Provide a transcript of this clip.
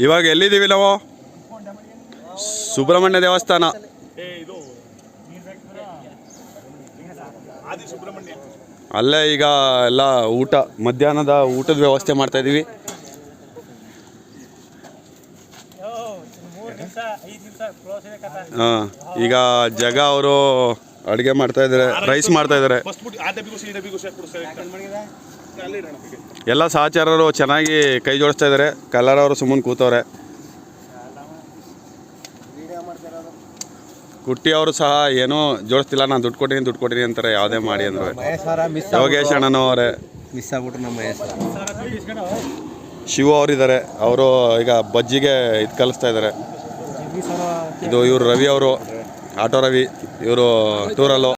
ಇವಾಗ ಎಲ್ಲಿದ್ದೀವಿ ನಾವು? ಸುಬ್ರಹ್ಮಣ್ಯ ದೇವಸ್ಥಾನ. ಅಲ್ಲೇ ಈಗ ಎಲ್ಲ ಮಧ್ಯಾಹ್ನದ ಊಟದ ವ್ಯವಸ್ಥೆ ಮಾಡ್ತಾ ಇದೀವಿ. ಈಗ ಜಗ ಅವರು ಅಡುಗೆ ಮಾಡ್ತಾ ಇದ್ದಾರೆ, ರೈಸ್ ಮಾಡ್ತಾ ಇದ್ದಾರೆ. ಎಲ್ಲ ಸಹಚರರು ಚೆನ್ನಾಗಿ ಕೈ ಜೋಡಿಸ್ತಾ ಇದ್ದಾರೆ. ಕಲ್ಲರ್ ಅವರು ಸುಮ್ಮನೆ ಕೂತವ್ರೆ. ಕುಟ್ಟಿ ಅವರು ಸಹ ಏನೂ ಜೋಡಿಸ್ತಿಲ್ಲ, ನಾನು ದುಡ್ಡು ಕೊಟ್ಟಿನಿ ಅಂತಾರೆ. ಯಾವುದೇ ಮಾಡಿ ಅಂದ್ರೆ ಯೋಗೇಶ್ ಅಣ್ಣನವರೇ ಮಿಸ್ ಆಗ್ಬಿಟ್ರು. ನಮ್ಮ ಶಿವ ಅವರಿದ್ದಾರೆ, ಅವರು ಈಗ ಬಜ್ಜಿಗೆ ಇದು ಕಲಿಸ್ತಾ ಇದ್ದಾರೆ. ಇದು ಇವರು ರವಿ ಅವರು, ಆಟೋ ರವಿ, ಇವರು ಟೂರಲ್ಲು.